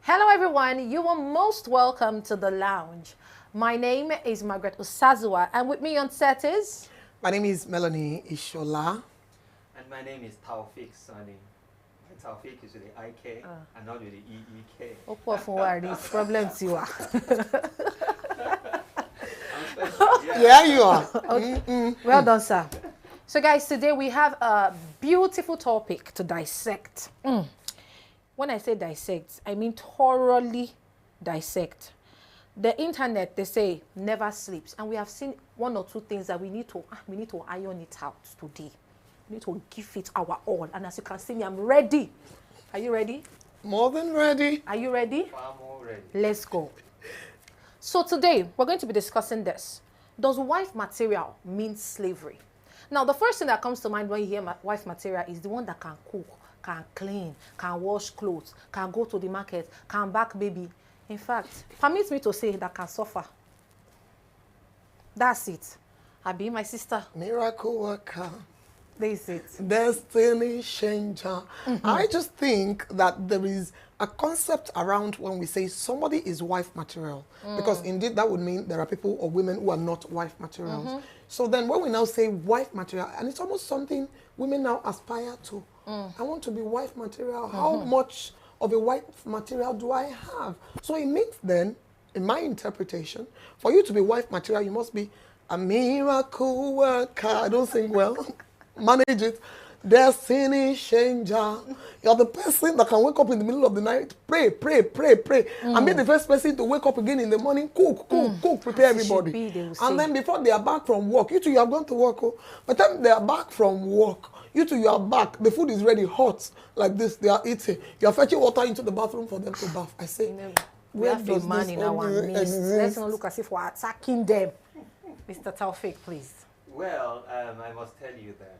Hello everyone, you are most welcome to The Lounge. My name is Margaret Usazua and with me on set is... My name is Melanie Ishola. And my name is Taufik Sani. Taufik is with the IK and not with the EEK. Oh, poor for these problems you are. Yeah, you are. Okay. Well done, sir. So guys, today we have a beautiful topic to dissect. When I say dissect, I mean thoroughly dissect. The internet, they say, never sleeps. And we have seen one or two things that we need to iron it out today. We need to give it our all. And as you can see me, I'm ready. Are you ready? More than ready. Are you ready? Far more ready. Let's go. So today, we're going to be discussing this. Does wife material mean slavery? Now, the first thing that comes to mind when you hear wife material is the one that can cook, can clean, can wash clothes, can go to the market, can back baby. In fact, permit me to say that can suffer. That's it. Abi, my sister. Miracle worker. This is it. Destiny changer. I just think that there is a concept around when we say somebody is wife material. Because indeed that would mean there are people or women who are not wife materials. So then when we now say wife material, and it's almost something women now aspire to. I want to be wife material. How much of a wife material do I have? So it means then, in my interpretation, for you to be wife material, you must be a miracle worker. I don't sing well. Manage it. Destiny changer. You're the person that can wake up in the middle of the night, pray, and be the first person to wake up again in the morning, cook, prepare everybody. And then before they are back from work, you two, you have gone to work. By the time they are back from work, you two, you are back. The food is ready, hot, like this. They are eating. You are fetching water into the bathroom for them to bath. I say, We have a man in our midst. Let's not look as if we're attacking them. Mr. Taufik, please. Well, I must tell you that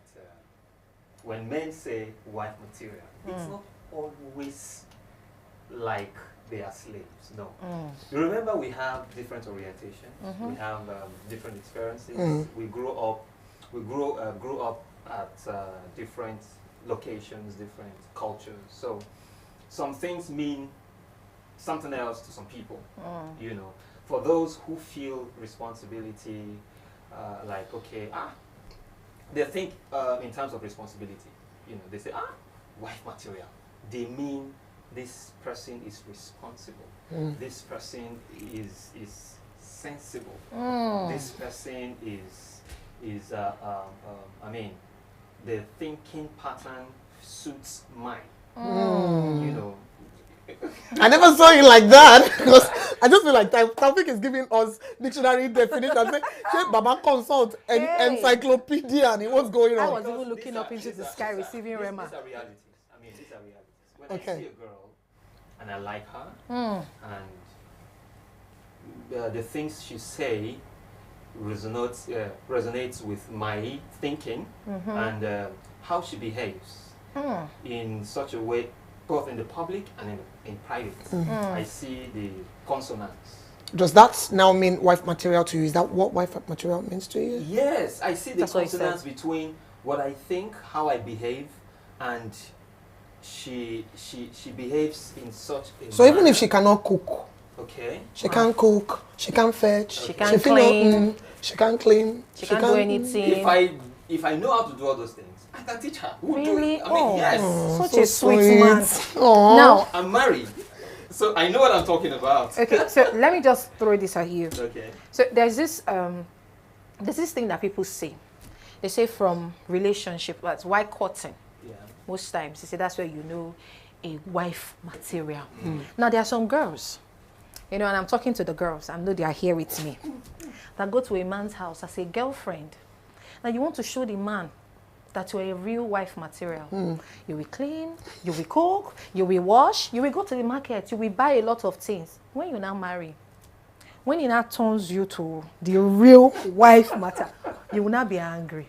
when men say wife material, it's not always like they are slaves. No. You remember we have different orientations. We have different experiences. We grew up at different locations, different cultures. So some things mean something else to some people. You know, for those who feel responsibility, like okay, they think in terms of responsibility. You know, they say wife material. They mean this person is responsible. This person is sensible. This person is I mean, the thinking pattern suits mine. You know. I never saw it like that because I just feel like Taufik is giving us dictionary definition. I say, Baba consult encyclopedia and what's going on. I was even looking up into the sky, receiving Rema. These are realities. I mean, these are realities. When I see a girl and I like her, and the things she say resonates with my thinking and how she behaves in such a way, both in the public and in private. I see the consonants. Does that now mean wife material to you? Is that what wife material means to you? Yes, I see the That's what he consonants between what I think, how I behave, and she behaves in such a So even if she cannot cook, okay, she can't cook, she can't fetch, She can't clean. she can't clean, She can't do anything. if I know how to do all those things, I can teach her. Who do Really? it? I mean, yes. Such so a sweet sweet. man. Aw. Now, I'm married, so I know what I'm talking about. okay, so let me just throw this at you. Okay. So there's this thing that people say. They say from relationship, that's why courting. Yeah. Most times, they say that's where you know a wife material. Now there are some girls, you know, and I'm talking to the girls. I know they are here with me. That go to a man's house as a girlfriend. Now you want to show the man that you're a real wife material. You will clean, you will cook, you will wash, you will go to the market, you will buy a lot of things. When you now marry, when he now turns you to the real wife matter, you will not be angry.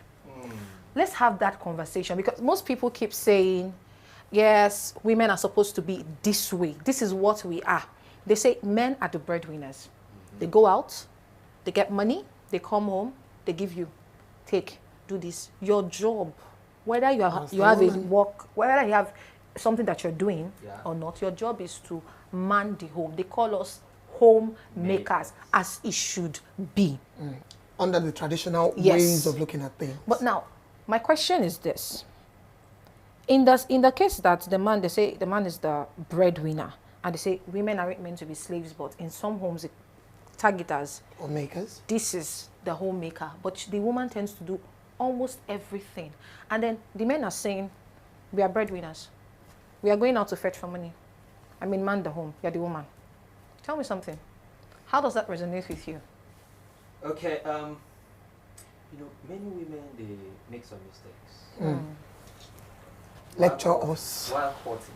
Let's have that conversation because most people keep saying, yes, women are supposed to be this way. This is what we are. They say men are the breadwinners. They go out, they get money, they come home, they give you, take, do this. Your job, whether you have a work, whether you have something that you're doing or not, your job is to man the home. They call us homemakers, as it should be. Under the traditional Yes. ways of looking at things. But now, my question is this. In the case that the man, they say the man is the breadwinner, and they say women aren't meant to be slaves, but in some homes it target as Homemakers. this is the homemaker, but the woman tends to do almost everything. And then the men are saying, we are breadwinners. We are going out to fetch for money. I mean, man the home, you're the woman. Tell me something. How does that resonate with you? Okay, many women, they make some mistakes. Lecture While- us. While courting.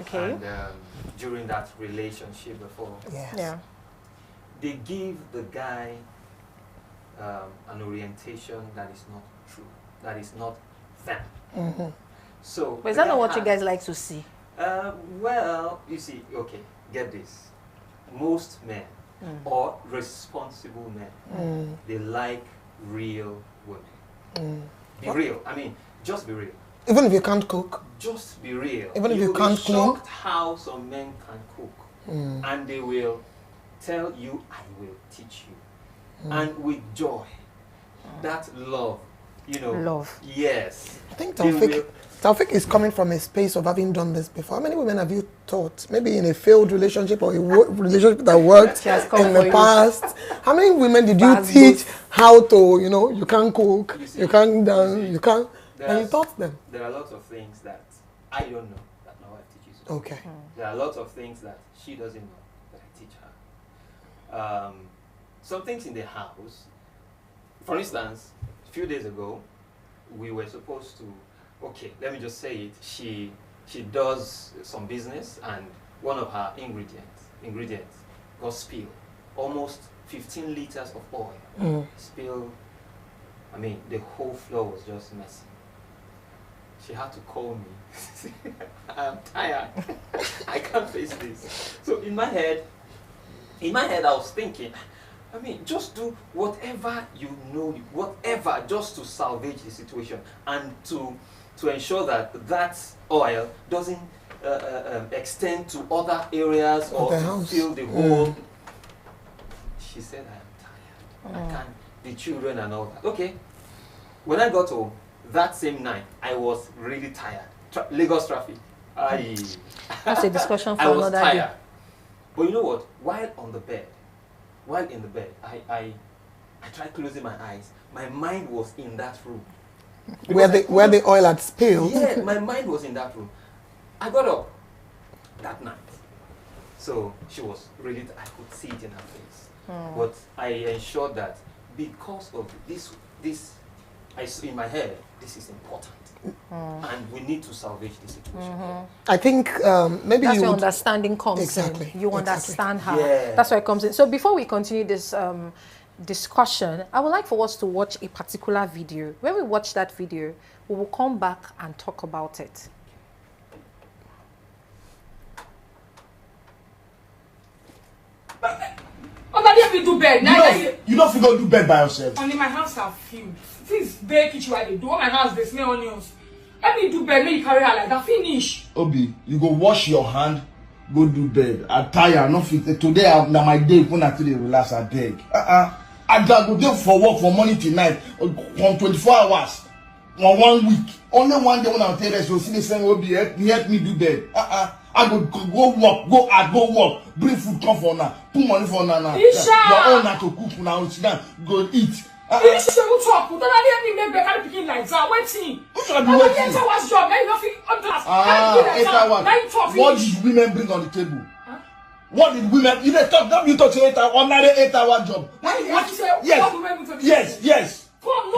Okay. And during that relationship before, Yes. Yeah. they give the guy an orientation that is not true, that is not fair. So, But is the that not guy what you has- guys like to see? Well, you see, okay, get this. Most men or responsible men, they like real women. Be real. I mean, just be real. Even if you can't cook. Just be real. Even if you will can't be clean? shocked how some men can cook, and they will tell you, "I will teach you," and with joy. That love, Love. Yes. I think They will- Taufik is coming from a space of having done this before. How many women have you taught? Maybe in a failed relationship or a relationship that worked She has come in for the you. past? How many women did you Bad teach how to, you can't cook, You see- you can't dance, you see, you can't, and you there's- taught them? There are lots of things that I don't know that my wife teaches me. Okay. There are lots of things that she doesn't know that I teach her. Some things in the house. For instance, a few days ago, we were supposed to, okay, let me just say it. She does some business, and one of her ingredients got spilled. Almost 15 liters of oil spilled. I mean, the whole floor was just messy. She had to call me. I'm tired. I can't face this. So in my head, I was thinking, I mean, just do whatever whatever, just to salvage the situation and to ensure that oil doesn't extend to other areas or the house. fill the whole. She said, I am tired. I can't. The children and all that. Okay. When I got home that same night, I was really tired. Lagos traffic. That's a discussion for I was another tired. day. But you know what? While in the bed, I tried closing my eyes. My mind was in that room. Where Because the oil had spilled. yeah, my mind was in that room. I got up that night. So she was really, I could see it in her face. But I ensured that because of this, in my head, this is important. And we need to salvage the situation. I think maybe That's you where would, understanding comes Exactly, in. You exactly. understand her. Yeah. That's where it comes in. So before we continue this discussion, I would like for us to watch a particular video. When we watch that video, we will come back and talk about it. Oh, but let me do bed. You don't feel do bed by yourself. Only my hands are filled. This very kitchen where they do. All my hands, they smell onions. Let me do bed. Let you carry her like that. Finish. Obi, you go wash your hand, go do bed. I tire, no fit. Today na my day when I today relax. I beg. I go there for work from morning till night, from 24 hours, on 1 week. Only one day when I tell us, you see the same Obi help me do bed. I go work, go work, bring food come for now, put money for now. Isha! Your own na to cook now, sit down, go eat. Finish your talk. Don't let me make better picking like that. Waiting. Who should I be I waiting? get what's job. Now you don't feel understand. 8 hours. Now you talk. What Finish. did women bring on the table? What did women? You talk. Don't you talk to 8 hour? Ordinary 8 hour job. What you say? What Yes. women bring to the Yes. table? Yes. Come,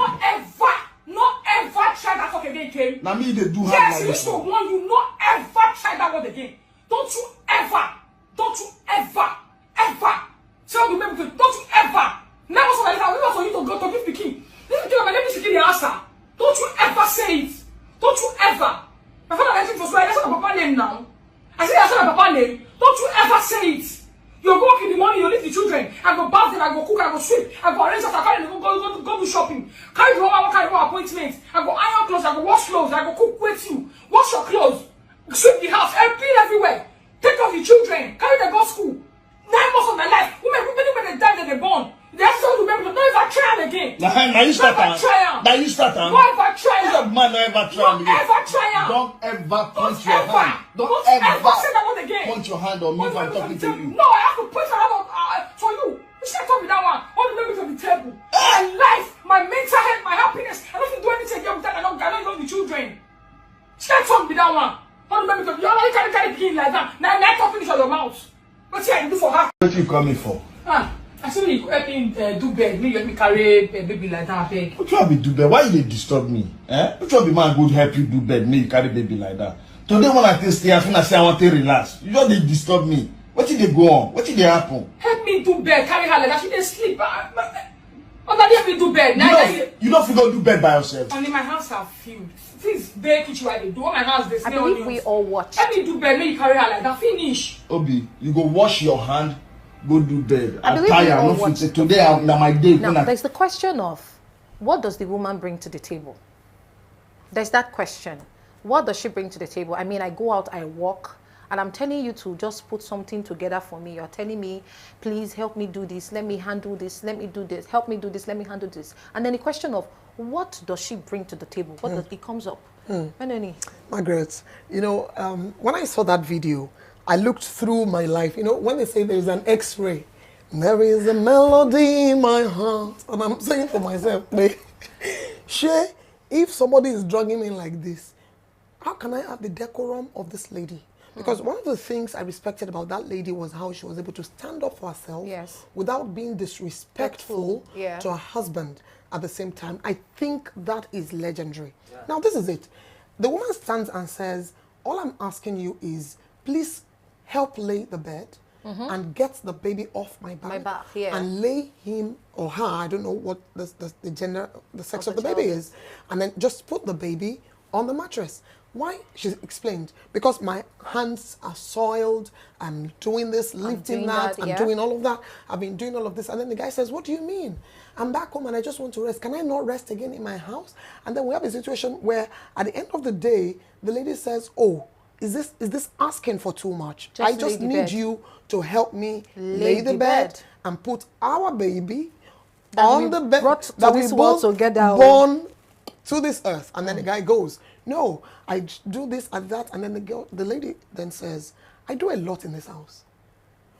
not ever try that talk again, Kerry. Now me they do hard Yes, like you this. should want you not ever try that word again. Don't you ever tell the men to don't you ever never say like that. We want for you to go to give the king. This is my name is the answer. Don't you ever say it. Don't you ever. My father let him for swear. That's not my papa name now. I say that's not my papa name. Don't you ever say it. You go work in the morning, you leave the children. I go bath them, I go cook, I go sweep, I go arrange that, I carry them, go do shopping. Carry the woman, carry the appointments. I go iron clothes, I go wash clothes, I go cook with you. Wash your clothes. Sweep the house, clean everywhere. take care of the children, carry them go school. 9 months of my life, women when they die, they're born. They have to remember, don't ever try them again. Now you start am. Now you start am. Don't ever try them. Man, don't ever try am. Don't ever try them. Don't ever punch your hand. Don't ever say that one again. Punch your hand on me if I'm talking to you. No, I have to put my hand on for you. You should talk with that one. All the members of the table. My life, my mental health, my happiness. I don't have to do anything again with that. I don't love the children. She can't talk with that one. All the members of you can't carry pin like that. Now talk finish on your mouth. What's I do for her? What you coming for? I said you help me do bed. Me let me carry a baby like that. Beg. What you be do bed? Why you dey disturb me? What you be man go help you do bed? Me you carry baby like that. Today when I stay, I feel say I want to relax. You just dey disturb me. What did they go on? What did they happen? Help me do bed. Carry her like that. She dey sleep. Help me do bed. You don't feel do bed by yourself. Only my hands are filled. This bare kitchen where they do. All my hands they smell. I believe we all watch. Help me do bed. Make you carry her like that. Finish. Obi, you go wash your hand. Go do bed. I believe we all watch. Today na my day. Now there's the question of what does the woman bring to the table? There's that question. What does she bring to the table? I mean, I go out, I walk, and I'm telling you to just put something together for me. You're telling me, please help me do this. Let me handle this. Let me do this. Help me do this. Let me handle this. And then the question of what does she bring to the table? What does it comes up? Margaret, you know, when I saw that video, I looked through my life. You know, when they say there's an X-ray, there is a melody in my heart. And I'm saying for myself, Shay, if somebody is drugging me like this, how can I have the decorum of this lady? Because one of the things I respected about that lady was how she was able to stand up for herself without being disrespectful to her husband at the same time. I think that is legendary. Yeah. Now, this is it. The woman stands and says, all I'm asking you is, please help lay the bed and get the baby off my back, and lay him or her, I don't know what the gender, the sex of the baby is, and then just put the baby on the mattress. Why? She explained, because my hands are soiled, I'm doing this, lifting that, I'm doing all of that, I've been doing all of this. And then the guy says, what do you mean? I'm back home and I just want to rest. Can I not rest again in my house? And then we have a situation where at the end of the day, the lady says, oh, is this asking for too much? I just need you to help me lay the bed and put our baby on the bed that we both born to this earth. And then the guy goes, no, I do this and that. And then the lady then says, I do a lot in this house.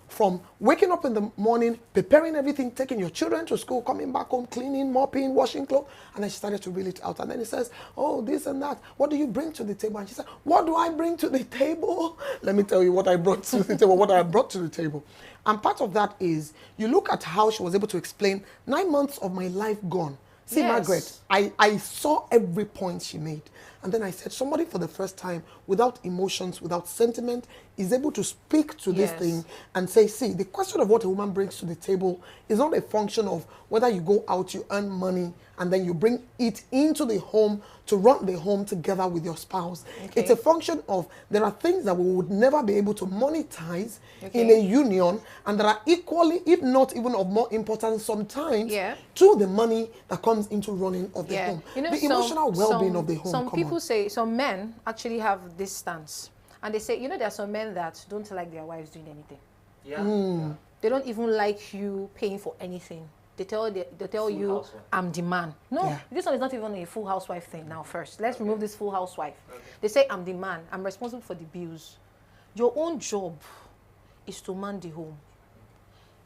From waking up in the morning, preparing everything, taking your children to school, coming back home, cleaning, mopping, washing clothes. And then she started to reel it out. And then he says, oh, this and that. What do you bring to the table? And she said, what do I bring to the table? Let me tell you what I brought to the table, what I brought to the table. And part of that is, you look at how she was able to explain 9 months of my life gone. See, Margaret, I saw every point she made. And then I said, somebody for the first time, without emotions, without sentiment, is able to speak to this thing and say, see, the question of what a woman brings to the table is not a function of whether you go out, you earn money, and then you bring it into the home to run the home together with your spouse. It's a function of there are things that we would never be able to monetize in a union, and that are equally, if not even of more importance sometimes, to the money that comes into running of the home. You know, the emotional well-being of the home. Some people say, some men actually have this stance. And they say, you know, there are some men that don't like their wives doing anything. They don't even like you paying for anything. They tell you, housewife. I'm the man. No, this one is not even a full housewife thing now first. Let's remove this full housewife. They say, I'm the man. I'm responsible for the bills. Your own job is to man the home.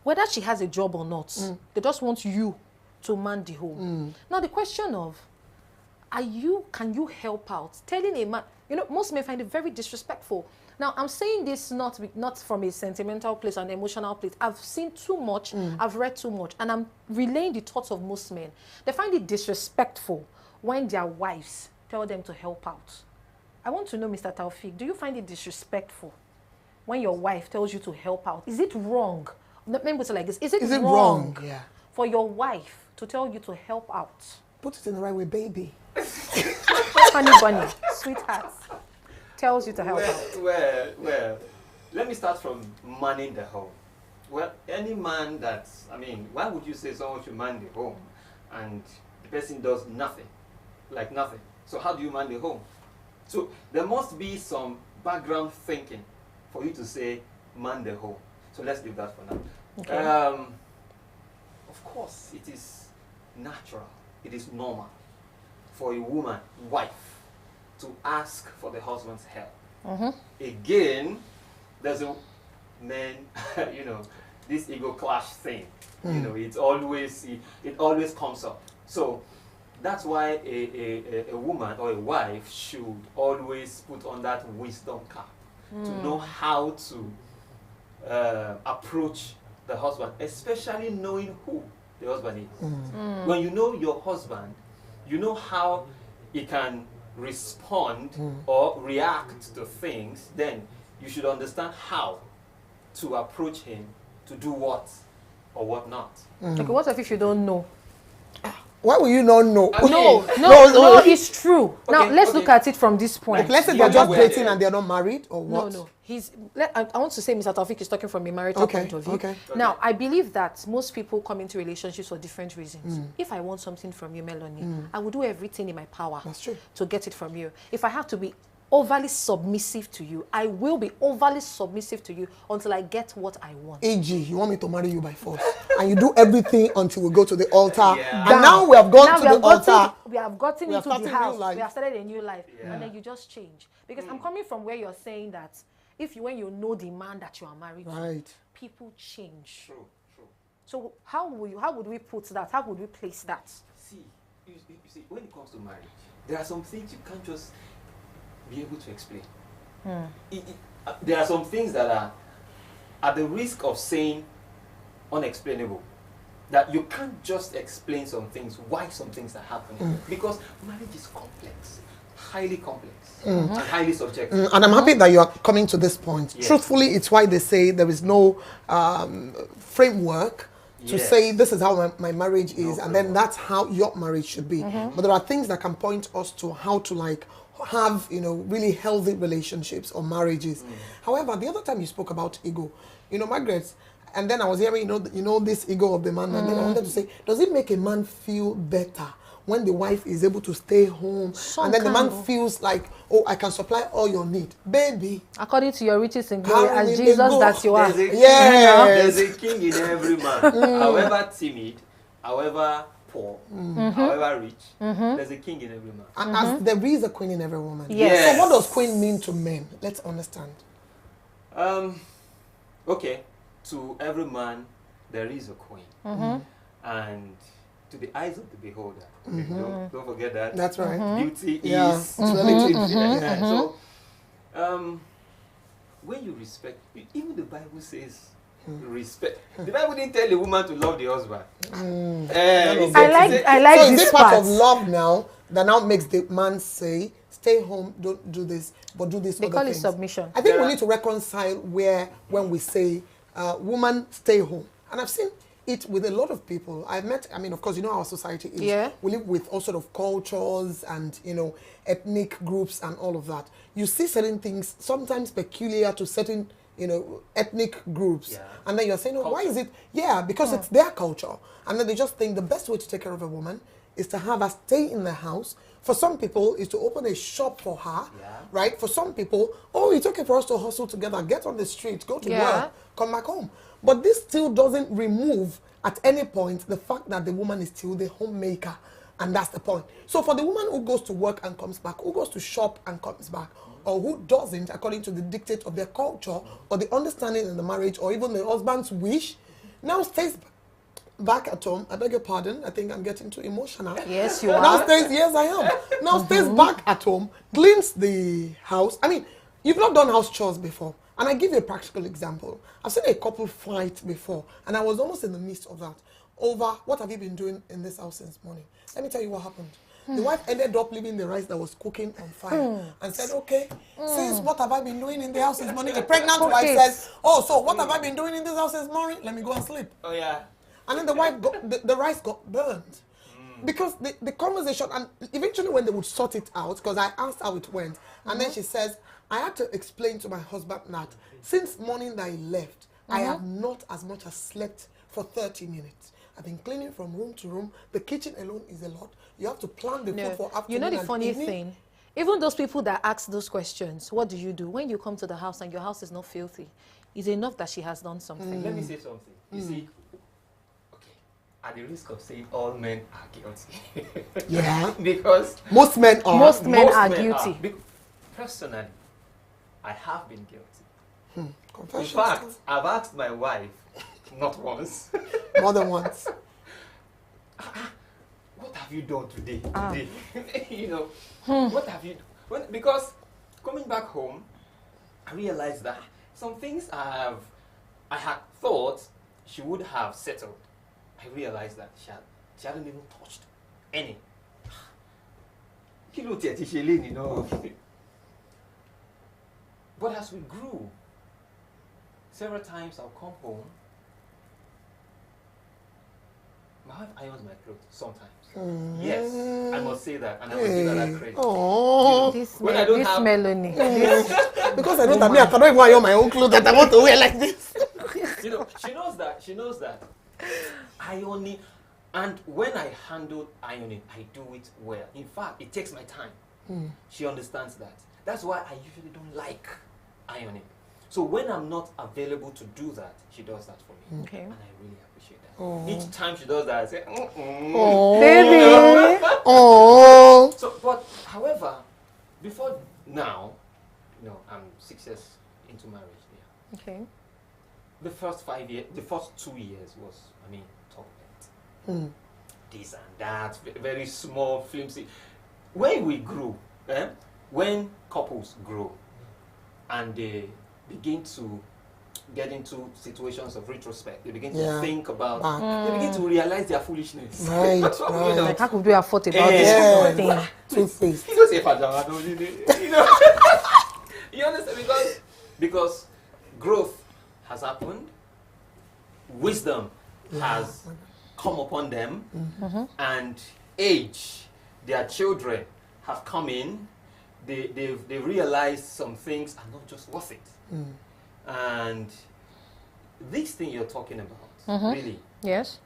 Whether she has a job or not, they just want you to man the home. Now the question of, can you help out? Telling a man, you know, most men find it very disrespectful. Now, I'm saying this not from a sentimental place, an emotional place. I've seen too much, I've read too much, and I'm relaying the thoughts of most men. They find it disrespectful when their wives tell them to help out. I want to know, Mr. Taufik, do you find it disrespectful when your wife tells you to help out? Is it wrong? Let me put it like this. Is it wrong for your wife to tell you to help out? Put it in the right way, baby. Honey bunny, sweetheart, tells you to help out. Well, let me start from manning the home. Well, any man why would you say someone should man the home and the person does nothing? Like nothing. So how do you man the home? So there must be some background thinking for you to say man the home. So let's leave that for now. Okay. Of course, it is natural, it is normal for a woman, wife, to ask for the husband's help. Again, there's a man, you know, this ego clash thing. You know, it always comes up. So that's why a woman or a wife should always put on that wisdom cap to know how to approach the husband, especially knowing who the husband is. When you know your husband, you know how he can respond or react to things, then you should understand how to approach him to do what or what not. Okay, what if you don't know? Why will you not know? No, it's true. Now Okay, let's okay. look at it from this point. Like, let's say You they're just know dating where- and they're not married, or what? No. I want to say Mr. Taufik is talking from a marital point of view. Okay. Now, I believe that most people come into relationships for different reasons. If I want something from you, Melanie, I will do everything in my power That's true. to get it from you. If I have to be overly submissive to you, I will be overly submissive to you until I get what I want. AG, you want me to marry you by force, and you do everything until we go to the altar. Yeah. And now we have gone Now to the altar. we have gotten We have into the started a new house. life. We have started a new life, Yeah. and then you just change. Because I'm coming from where you're saying that when you know the man that you are married to, Right. people change. True. So how would we put that? How would we place that? See, you see, when it comes to marriage, there are some things you can't just be able to explain. There are some things that are at the risk of saying unexplainable, that you can't just explain some things, why some things are happening, because marriage is complex, highly complex, and highly subjective. And I'm happy that you are coming to this point. Yes. Truthfully, it's why they say there is no framework to Yes. say this is how my marriage is, No and then framework. that's how your marriage should be. But there are things that can point us to how to have really healthy relationships or marriages. However, the other time you spoke about ego, Margaret, and then I was hearing this ego of the man, and then I wanted to say, does it make a man feel better when the wife is able to stay home, and then the man feels like, oh, I can supply all your need, baby? According to your riches in glory, Carry as me, Jesus go. that you are. There's a, Yes. there's a king in every man, however timid, however poor, however rich, there's a king in every man. And as there is a queen in every woman. Yes. So what does queen mean to men? Let's understand. Okay, to every man there is a queen, and to the eyes of the beholder, okay, don't forget that. That's right. Beauty Yeah, is it's relative. Yeah. Yeah. So, when you respect, even the Bible says respect. The Bible didn't tell a woman to love the husband. It said- I like So is this it part part. of love now that now makes the man say, stay home, don't do this, but do this They other call it things? submission. I think we Yeah. need to reconcile when we say, woman, stay home. And I've seen it with a lot of people. Of course, our society is. Yeah. We live with all sort of cultures and, ethnic groups and all of that. You see certain things sometimes peculiar to certain, ethnic groups. Yeah. And then you're saying, oh, why Culture. is it? Yeah, because it's their culture. And then they just think the best way to take care of a woman is to have her stay in the house. For some people, is to open a shop for her, Yeah. right? For some people, oh, it's okay for us to hustle together, get on the street, go to Yeah. work, come back home. But this still doesn't remove at any point the fact that the woman is still the homemaker. And that's the point. So for the woman who goes to work and comes back, who goes to shop and comes back, or who doesn't, according to the dictate of their culture, or the understanding in the marriage, or even the husband's wish, now stays back at home. I beg your pardon, I think I'm getting too emotional. Yes, you Now are. stays, yes, I am. Now stays back at home, cleans the house. I mean, you've not done house chores before. And I give you a practical example. I've seen a couple fight before, and I was almost in the midst of that. Over, what have you been doing in this house since morning? Let me tell you what happened. The wife ended up leaving the rice that was cooking on fire and said, okay, sis, what have I been doing in the house this morning? A pregnant wife Okay. says, oh, so what have I been doing in this house this morning? Let me go and sleep. Oh yeah. And then the wife the rice got burned. Because the conversation, and eventually when they would sort it out, because I asked how it went, and then she says, I had to explain to my husband that since morning that he left, I have not as much as slept for 30 minutes. I've been cleaning from room to room. The kitchen alone is a lot. You have to plan the food for afternoon You know the and funny evening. thing? Even those people that ask those questions, what do you do? When you come to the house and your house is not filthy, it's enough that she has done something. Let me say something. You see, okay, at the risk of saying all men are guilty. Yeah. Because Most men are. Most men are guilty. Personally, I have been guilty. In Confession. fact, I've asked my wife, not once, More than once. what have you done today? You know, what have you because coming back home, I realized that some things I had thought she would have settled. I realized that she hadn't even touched any. You know. But as we grew, several times I'll come home. My wife irons my clothes sometimes. Yes, I must say that, and I must give her that credit. Oh. This, When I don't this have- Melanie. Because I know that me, I cannot even iron my own clothes that I want to wear like this. You know, she knows that ironing, and when I handle ironing, I do it well. In fact, it takes my time. She understands that. That's why I usually don't like ironing. So when I'm not available to do that, she does that for me. Okay. And I really appreciate that. Each time she does that, I say, Oh. Baby. Oh. So, but however, before now, you know, I'm 6 years into marriage. Yeah. Okay. The first 5 years, the first 2 years was, I mean, torment. This and that, very small, flimsy. When we grew, when couples grow, and they begin to get into situations of retrospect, they begin to think about, they begin to realize their foolishness. Right, You right. know, Like, how could we have thought about Yeah. this thing? Two-faced. you don't say Fajama, don't you know? You understand? Because growth has happened, wisdom has come upon them, and age, their children have come in. They realized some things are not just worth it. And this thing you're talking about, really, Yes.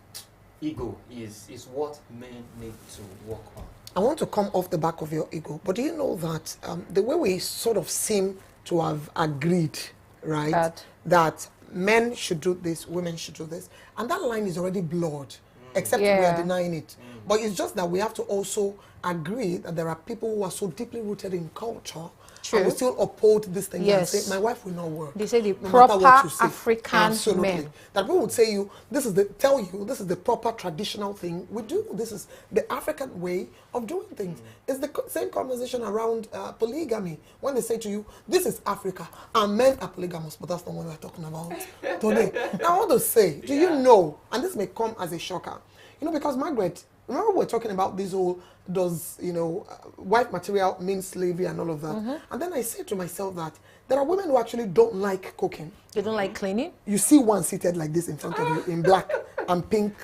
ego is what men need to work on. I want to come off the back of your ego, but do you know that the way we sort of seem to have agreed, right, that men should do this, women should do this, and that line is already blurred, except we are denying it. But it's just that we have to also agree that there are people who are so deeply rooted in culture and will still uphold this thing and say, my wife will not work. They say the no matter what proper you say. African Absolutely. men. That people would say this is the proper traditional thing we do. This is the African way of doing things. It's the same conversation around polygamy. When they say to you, this is Africa, and men are polygamous, but that's not what we're talking about today. Now I want to say, do you know, and this may come as a shocker, you know, because Margaret, remember we're talking about this whole, does, you know, wife material mean slavery and all of that. And then I said to myself that there are women who actually don't like cooking. They don't like cleaning? You see one seated like this in front of you in black and pink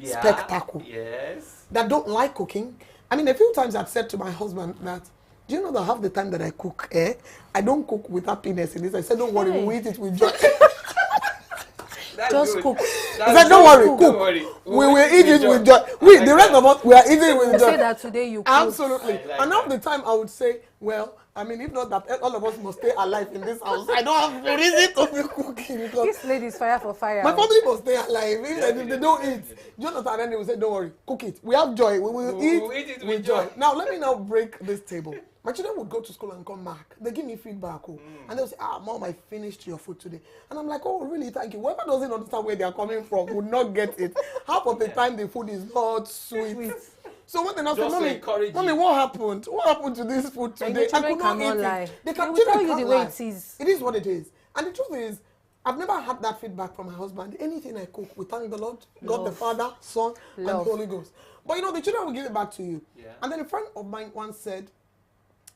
spectacle. Yes. That don't like cooking. I mean, a few times I've said to my husband that, do you know that half the time that I cook, I don't cook with happiness in this. I said, don't worry, we'll eat it with joy. Just good. cook. He said, don't worry, cook. Don't worry. We will eat it with joy. We, the rest of us, we are eating it with You joy. say that today you cook. Absolutely. I like And half that. the time I would say, well, I mean, if not that, all of us must stay alive in this house. I don't have a reason to be cooking because This lady is fire for fire. my family must stay alive. Even if they don't eat, Jonathan and then they will say, don't worry, cook it. We have joy. We will eat it with joy. Now, let me now break this table. My children would go to school and come back. They give me feedback. And they'll say, Mom, I finished your food today. And I'm like, oh, really? Thank you. Whoever doesn't understand where they are coming from would not get it. Half of the time, the food is not sweet. So when they now say, Just to Mommy, encourage Mommy, you. what happened? What happened to this food And today? the children cannot eat lie. it. They will children tell you can't the way lie. it is. It is what it is. And the truth is, I've never had that feedback from my husband. Anything I cook, we thank the Lord, God the Father, Son, and Holy Ghost. But you know, the children will give it back to you. Yeah. And then a friend of mine once said,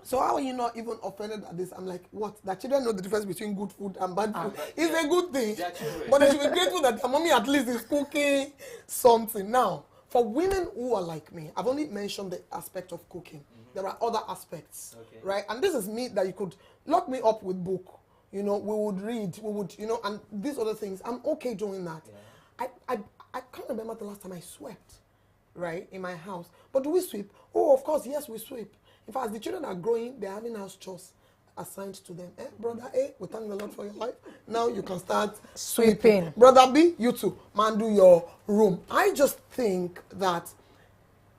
so how are you not even offended at this? I'm like, what? That children know the difference between good food and bad food. It's a good thing. They are children. But they should be grateful that their mommy at least is cooking something. Now, for women who are like me, I've only mentioned the aspect of cooking. There are other aspects, right? And this is me that you could lock me up with book. You know, we would read, we would, you know, and these other things. I'm okay doing that. I can't remember the last time I swept. right, in my house. But do we sweep? Oh, of course, yes, we sweep. In fact, as the children are growing, they're having house chores assigned to them. Brother A, we thank the Lord for your life. Now you can start sweeping. Brother B, you too, man, do your room. I just think that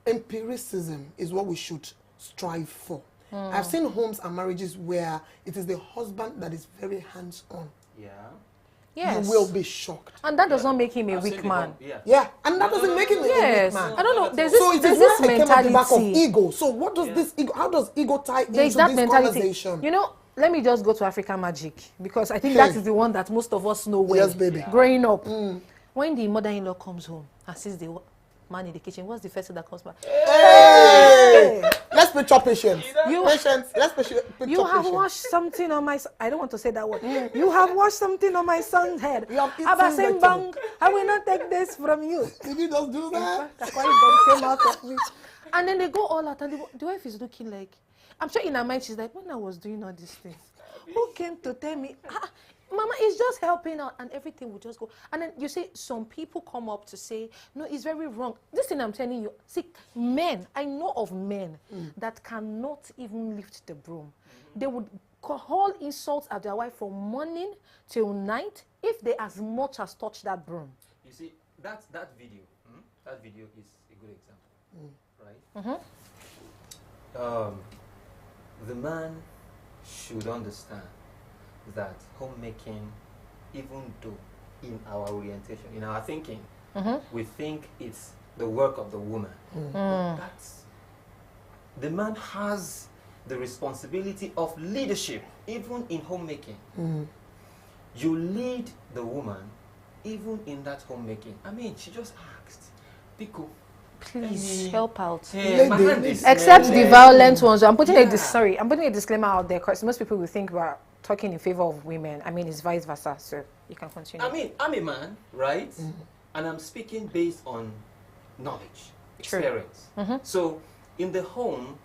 empiricism is what we should strive for. I've seen homes and marriages where it is the husband that is very hands-on. Yeah. Yes. You will be shocked. And that does not make him a weak man. Yeah, and that doesn't make him a weak Yes. man. I don't know. There's So this, it there's is this why I came at the back of mentality. ego. So what does this ego, how does ego tie into There's this that mentality. conversation? You know, let me just go to African magic because I think Hey. that is the one that most of us know well. Yes, baby. Growing up, when the mother-in-law comes home and sees the man in the kitchen, what's the first thing that comes back? Hey! Let's picture patience. Patience. Let's picture You have patience. washed something on my. I don't want to say that word. You have washed something on my son's head. You have eaten Abasem vegetable. bang. I will not take this from you. Did you just do that? That's why it came out of me. And then they go all out, and the wife is looking like. I'm sure in her mind she's like, when I was doing all these things, who came to tell me? Mama is just helping out, and everything will just go. And then you see, some people come up to say, no, it's very wrong. This thing I'm telling you, see, men, I know of men that cannot even lift the broom. They would call insults at their wife from morning till night if they as much as touch that broom. You see, that video is a good example, right? The man should understand that homemaking, even though in our orientation, in our thinking, we think it's the work of the woman. That's, the man has the responsibility of leadership, even in homemaking. You lead the woman, even in that homemaking. I mean, she just asked, Pico, Please help out. my hand is Except the smelling. violent ones. I'm putting Yeah. I'm putting a disclaimer out there because most people will think we're talking in favor of women. I mean, it's vice versa. So you can continue. I mean, I'm a man, right? And I'm speaking based on knowledge, True. experience. So in the home,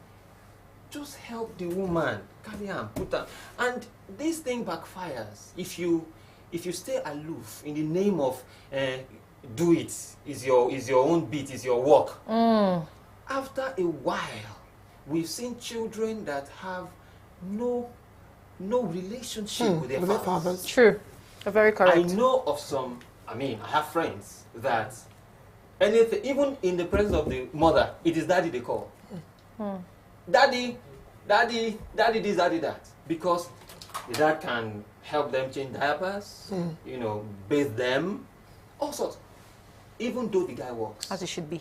just help the woman, carry on, put her. And this thing backfires if you stay aloof in the name of do it, is your own beat, is your work. After a while, we've seen children that have no relationship with their fathers. True. You're very correct. I know of some, I have friends that anything, even in the presence of the mother, it is daddy they call. Daddy this, daddy that. Because the dad can help them change diapers, bathe them, all sorts. Even though the guy works. As it should be.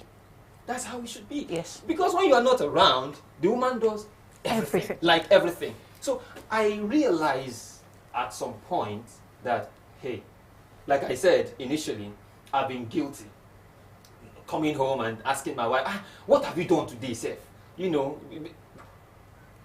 That's how it should be. Yes. Because when you are not around, the woman does everything. Like everything. So I realize at some point that, hey, like I said initially, I've been guilty. Coming home and asking my wife, what have you done today, Seth?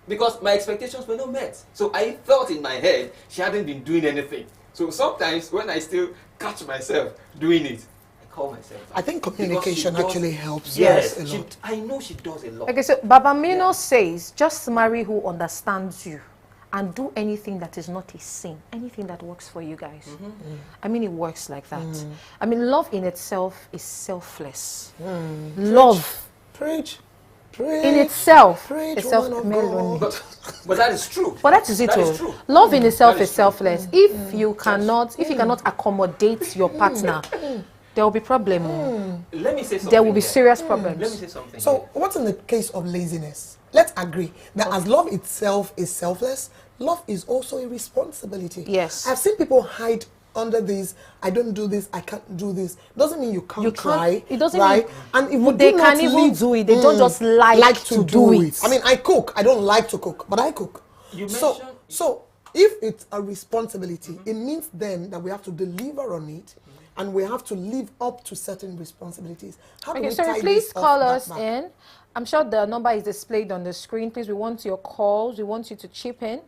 Because my expectations were not met. So I thought in my head, she hadn't been doing anything. So sometimes when I still catch myself doing it, I call myself out. I think communication actually helps Yes, us a lot. I know she does a lot. Okay, so Baba Mino says, just marry who understands you and do anything that is not a sin, anything that works for you guys. I mean, it works like that. I mean, love in itself is selfless. Love Preach. in itself Preach, is woman of God. But that is true. But that is it. That is all. true. Love in itself That is is true. selfless. If you cannot accommodate your partner, there will be problem. Let me say something. There will be here. serious Let me problems. say something. So, here. what's in the case of laziness? Let's agree that as love itself is selfless, love is also a responsibility. Yes. I've seen people hide under this, I don't do this, I can't do this. Doesn't mean you can't try. It doesn't right? mean and if you they do can't not even live- do it. They don't just like to do it. I mean, I cook. I don't like to cook, but I cook. You So mentioned- if it's a responsibility, it means then that we have to deliver on it, and we have to live up to certain responsibilities. How do Okay, we sorry, tie please this call off us that back? in. I'm sure the number is displayed on the screen. Please, we want your calls. We want you to chip in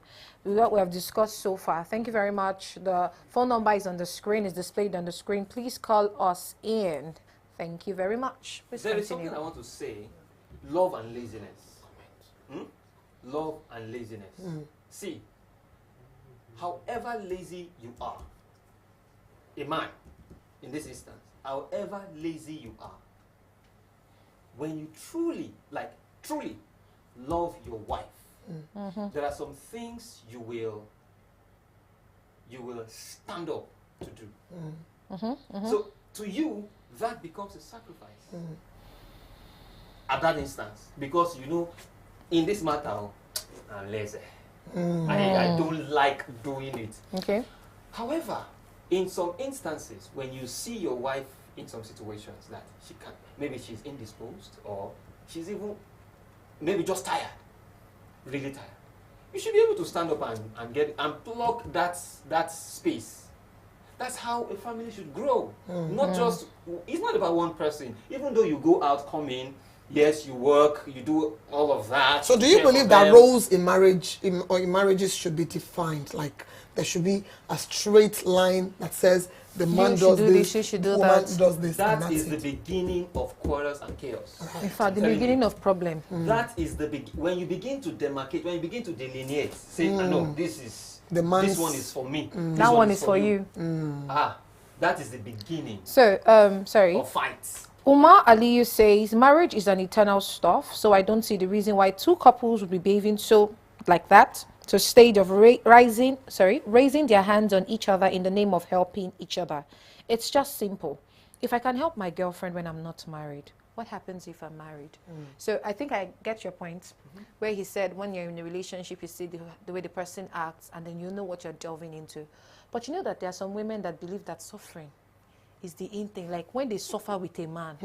with what we have discussed so far. Thank you very much. The phone number is on the screen, is displayed on the screen. Please call us in. Thank you very much. Please There is continue. something I want to say. Love and laziness. Love and laziness. See, however lazy you are, a man, in this instance, however lazy you are, when you truly love your wife, there are some things you will stand up to do. So to you, that becomes a sacrifice at that instance, because you know, in this matter, I'm lazy. I don't like doing it. Okay. However, in some instances, when you see your wife in some situations that she can, maybe she's indisposed, or she's even maybe just tired, really tired, you should be able to stand up and plug that space. That's how a family should grow. Not just, it's not about one person. Even though you go out, come in, yes, you work, you do all of that. So do you believe that roles in marriage or in marriages should be defined? Like there should be a straight line that says the man does this, you should do woman that. does this. That is the beginning of quarrels and chaos. In fact, the beginning of problem. That is the when you begin to demarcate, when you begin to delineate, say, no, this one is for me. That one is for you. That is the beginning So, sorry. of fights. Umar Aliyu says, marriage is an eternal stuff, so I don't see the reason why two couples would be behaving so like that, to a stage of raising their hands on each other in the name of helping each other. It's just simple. If I can help my girlfriend when I'm not married, what happens if I'm married? So I think I get your point, where he said when you're in a relationship, you see the way the person acts, and then you know what you're delving into. But you know that there are some women that believe that suffering is the in thing. Like when they suffer with a man,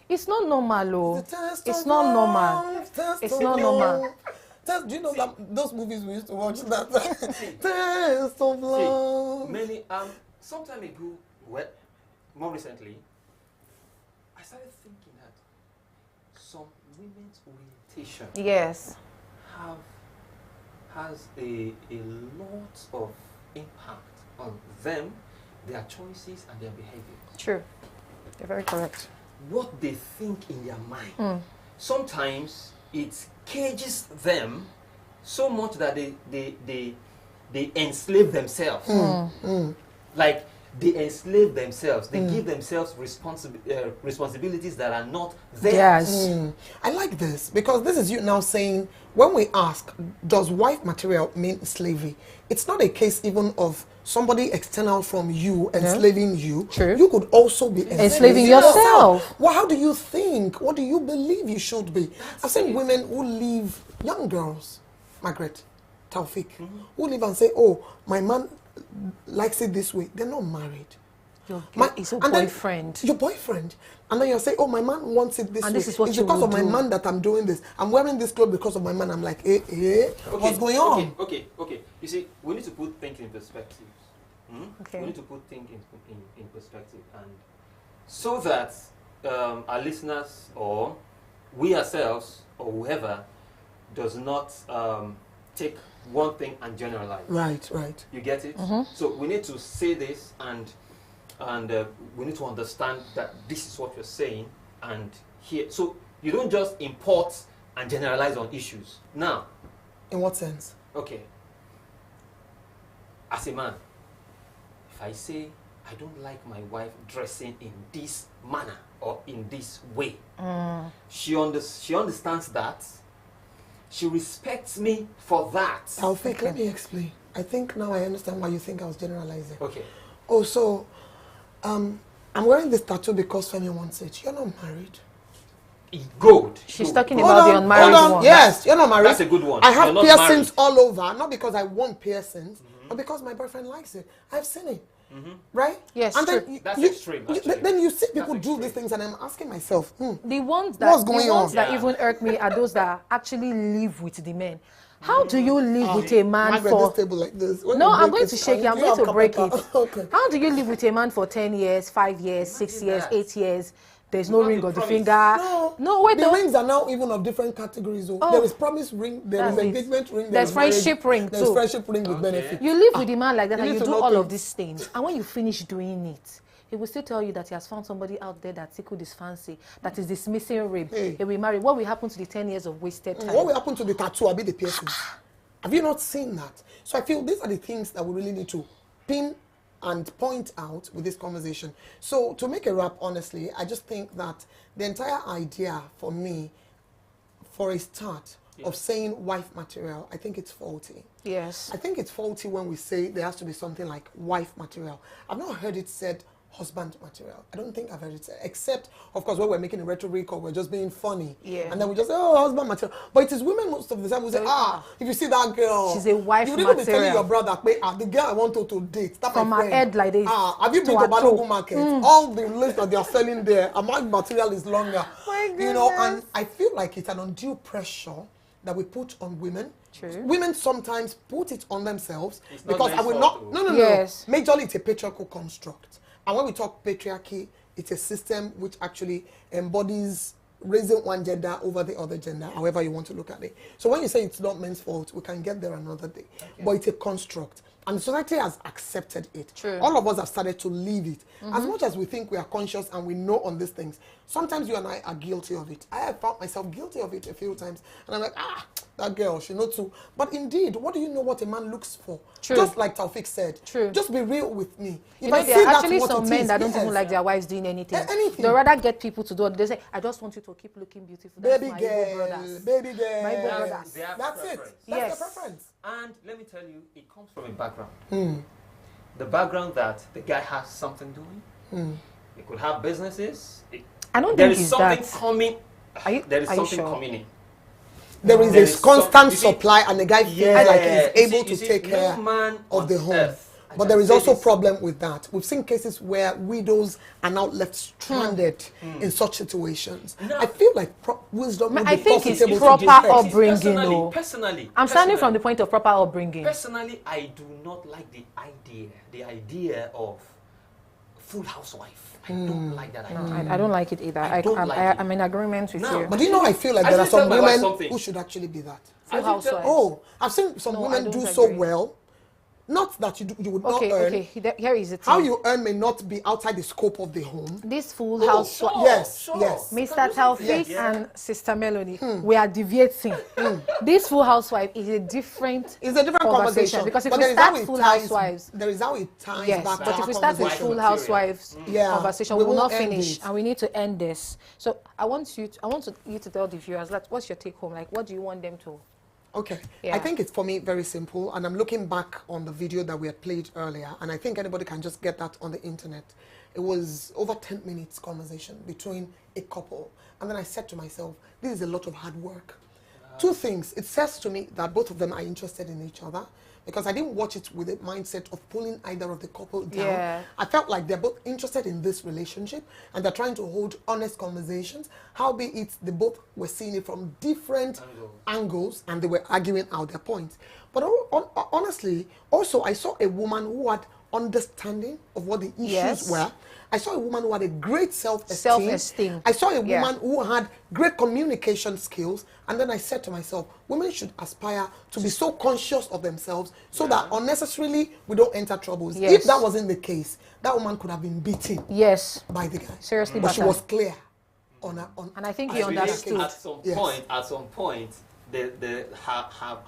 it's not normal, oh. It's not normal. It's not normal. Do you know that those movies we used to watch that? Test of love. Many some time ago, more recently, I started thinking that some women's orientation Yes. has a lot of impact on them, their choices and their behavior. True. You're very correct. What they think in their mind. Sometimes it cages them so much that they enslave themselves. Like they enslave themselves. They give themselves responsibilities that are not theirs. Yes. I like this because this is you now saying, when we ask, does wife material mean slavery? It's not a case even of somebody external from you enslaving you. True. You could also be Enslaving yourself. Well, how do you think? What do you believe you should be? I've seen women who leave, young girls, Margaret, Taufik, who live and say, oh, my man likes it this way. They're not married. It's your boyfriend. Your boyfriend. And then you're saying, oh, my man wants it this way. This is what it's you because will of my do. man that I'm doing this. I'm wearing this clothes because of my man. I'm like, what's going on? Okay. You see, we need to put things in perspective. Okay. We need to put things in perspective, and so that our listeners or we ourselves or whoever does not take one thing and generalize. Right. You get it? So we need to say this, and we need to understand that this is what you're saying, and here. So you don't just import and generalize on issues. Now, In what sense? okay. As a man, if I say I don't like my wife dressing in this manner or in this way, she understands that. She respects me for that. Taufik, let me explain. I think now I understand why you think I was generalizing. Okay. Oh, so I'm wearing this tattoo because Femi wants it. You're not married. Good. She's Good. talking Hold about the on, unmarried hold on. one. Yes, you're not married. That's a good one. I have You're not piercings married. all over, not because I want piercings, but because my boyfriend likes it. I've seen it. Right? Yes, and true. then That's extreme, actually. then you see people That's do these extreme. things, and I'm asking myself, The ones that What's going on? that Yeah. even irk me are those that actually live with the men. How do you live with a man Margaret, for? this table like this. When No, you I'm break going it, to shake it. I'm you going have to break it. capital. Okay. How do you live with a man for 10 years, 5 years, 6 years, that. 8 years? There's no Not ring the on the promise. finger. No, wait, the though. rings are now even of different categories. Oh. Oh. There is promise ring, there is That's it. engagement ring, There's is marriage- friendship ring there's too. friendship ring with benefit. You live with a man like that You and need you to do know all of things. these things. And when you finish doing it, he will still tell you that he has found somebody out there that tickled his fancy, that is dismissing rape. Hey. He will marry. What will happen to the 10 years of wasted time? What will happen to the tattoo? I'll be the piercings. Have you not seen that? So I feel these are the things that we really need to pin and point out with this conversation. So to make a wrap, honestly, I just think that the entire idea for me, for a start, of saying wife material, I think it's faulty. Yes. I think it's faulty when we say there has to be something like wife material. I've not heard it said husband material. I don't think I've heard it said, except, of course, when we're making a rhetoric or we're just being funny. Yeah. And then we just say, oh, husband material. But it is women most of the time who say, if you see that girl, she's a wife you would even be material. telling your brother, the girl I want to date, that From my her friend. head like this Have you to been her to Balogun toe. Market? All the list that they are selling there, a wife material is longer. My You know, and goodness. I feel like it's an undue pressure that we put on women. True. Women sometimes put it on themselves It's not because I men's will fault, not. though. No. Yes. Majorly, it's a patriarchal construct. And when we talk patriarchy, it's a system which actually embodies raising one gender over the other gender, however you want to look at it. So when you say it's not men's fault, we can get there another day. But it's a construct. And society has accepted it. True. All of us have started to live it. As much as we think we are conscious and we know on these things, sometimes you and I are guilty of it. I have found myself guilty of it a few times. And I'm like, that girl, she knows too. But indeed, what do you know what a man looks for? True. Just like Taufik said. True. Just be real with me. If You know, I there see are that's actually what some it men is, that don't even yes. like their wives doing anything. Anything. They rather get people to do it. They say, I just want you to keep looking beautiful. That's Baby my girl, Igbo brothers. baby girl. My Igbo They have- brothers. they have That's it. preference. That's Yes. the preference. And let me tell you, it comes from a background. The background that the guy has something doing. He could have businesses. I don't There think is it's something that. coming. Are you- There is are you something sure? coming in. There is There a is constant some- you see- supply, and the guy feels Yeah. like he's You able see- to you see, take no care man of on the home. earth, I But can there is say also this. problem with that. We've seen cases where widows are now left stranded in such situations. No. I feel like wisdom would I be think it's profitable to proper give first. upbringing. though. Personally, I'm standing from the point of proper upbringing. Personally, I do not like the idea of full housewife. I don't like that idea. I don't like it either. I don't like it. I'm in agreement with No, you. But you know, I feel like I there are should tell some my wife women something. who should actually be that. Full I should tell- housewives. Oh, I've seen some No, I women don't do so agree. well. Not that you would not Okay, earn. okay. Here is it. How you earn may not be outside the scope of the home. This full house. sure. Yes, sure. yes. Mr. Taufik Yes. and Sister Melody, we are deviating. This Full Housewife is a different It's a different conversation. Because if But we there is how start it Full ties- Housewives, there is how it ties yes, back to but if our we start with conversation. Full Material. Housewives Yeah, conversation, we we will not won't end finish, it. and we need to end this. So I want you to tell the viewers, like, what's your take home? Like, what do you want them to? Okay. Yeah. I think it's for me very simple, and I'm looking back on the video that we had played earlier, and I think anybody can just get that on the internet. It was over 10 minutes conversation between a couple, and then I said to myself, this is a lot of hard work. Two things. It says to me that both of them are interested in each other, because I didn't watch it with a mindset of pulling either of the couple down. Yeah. I felt like they're both interested in this relationship and they're trying to hold honest conversations. Howbeit, they both were seeing it from different angles and they were arguing out their points. But honestly, also, I saw a woman who had understanding of what the issues Yes. were. I saw a woman who had a great self-esteem. Self-esteem. I saw a Yeah. woman who had great communication skills. And then I said to myself, women should aspire to be so conscious of themselves so that unnecessarily we don't enter troubles. Yes. If that wasn't the case, that woman could have been beaten Yes, by the guy. Seriously But she battered. was clear on her. and I think I he believe understood. At some point,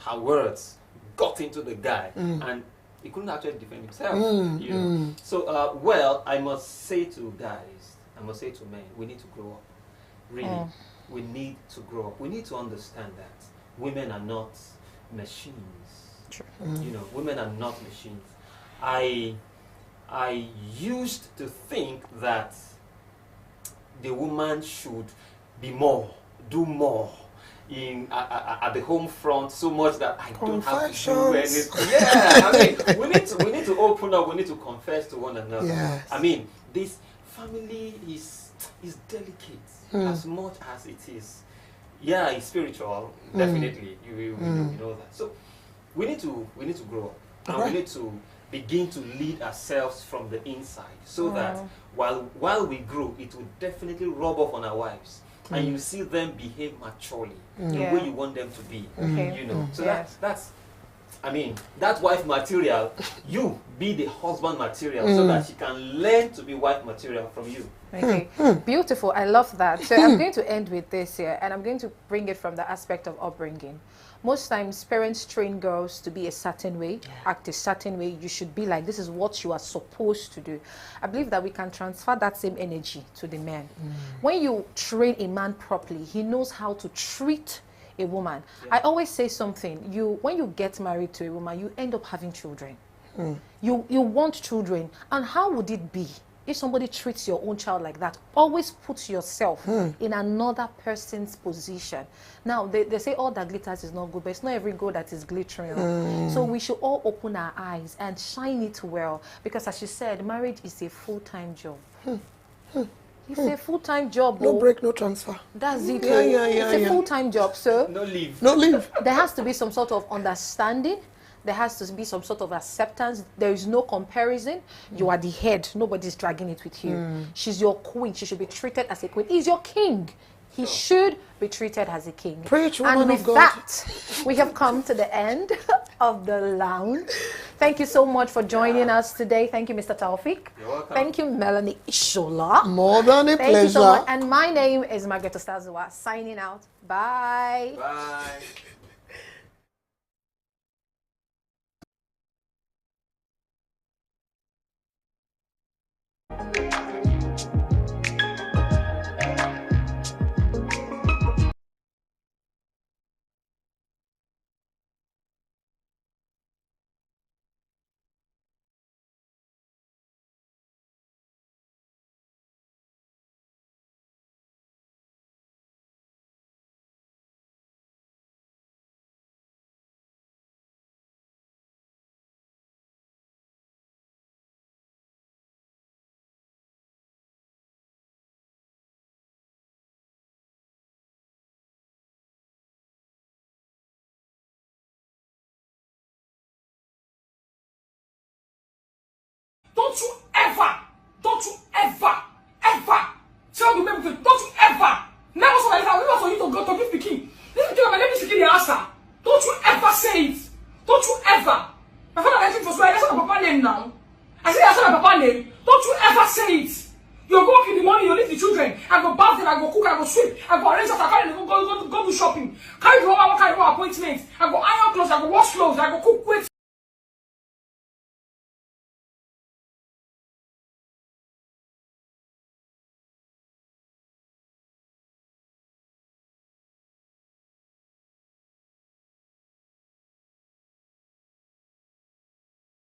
her words got into the guy, and he couldn't actually defend himself. You know? So, well, I must say to guys, I must say to men, we need to grow up. Really, we need to grow up. We need to understand that women are not machines. You know, women are not machines. I used to think that the woman should be more, do more at the home front, so much that I don't have to do anything. Yeah, I mean, we need to open up. We need to confess to one another. Yes. I mean, this family is delicate as much as it is. Yeah, it's spiritual, definitely. You know that. So we need to grow up, and Right. we need to begin to lead ourselves from the inside, so that while we grow, it will definitely rub off on our wives, and you see them behave maturely the Yeah. way you want them to be. Okay. You know, so Yes. that's. I mean, that wife material, you be the husband material, so that she can learn to be wife material from you. Okay, beautiful. I love that. So I'm going to end with this here, and I'm going to bring it from the aspect of upbringing. Most times, parents train girls to be a certain way, act a certain way. You should be like, this is what you are supposed to do. I believe that we can transfer that same energy to the men. When you train a man properly, he knows how to treat a woman. I always say something. When you get married to a woman, you end up having children. You want children, and how would it be if somebody treats your own child like that? Always put yourself in another person's position. Now, they say all that glitters is not good, but it's not every gold that is glittering. So we should all open our eyes and shine it well, because as you said, marriage is a full-time job. It's a full-time job. No break, no transfer. That's it. Yeah, it's a full-time job, so No leave. No leave. there has to be some sort of understanding. There has to be some sort of acceptance. There is no comparison. You are the head. Nobody's dragging it with you. She's your queen. She should be treated as a queen. He's your king. He should be treated as a king. Preach, and woman with of God. that, we have come to the end of the lounge. Thank you so much for joining us today. Thank you, Mr. Taufik. You're welcome. Thank you, Melanie Ishola. More than a Thank you pleasure. so much. And my name is Margaret Ostazua, signing out. Bye. Bye. Don't you ever tell the people, don't you ever, never so like that, we want for you to go to give the king. This is my name is the answer. Don't you ever say it. Don't you ever. My father let him for swear, that's not my papa name now. I say that's not my papa name. Don't you ever say it. You go work in the morning, you leave the children. I go bath them, I go cook, I go sweep, I go arrange after carry them, go do shopping. Carry the home, I go carry more appointments. I go iron clothes, I go wash clothes, I go cook, wait.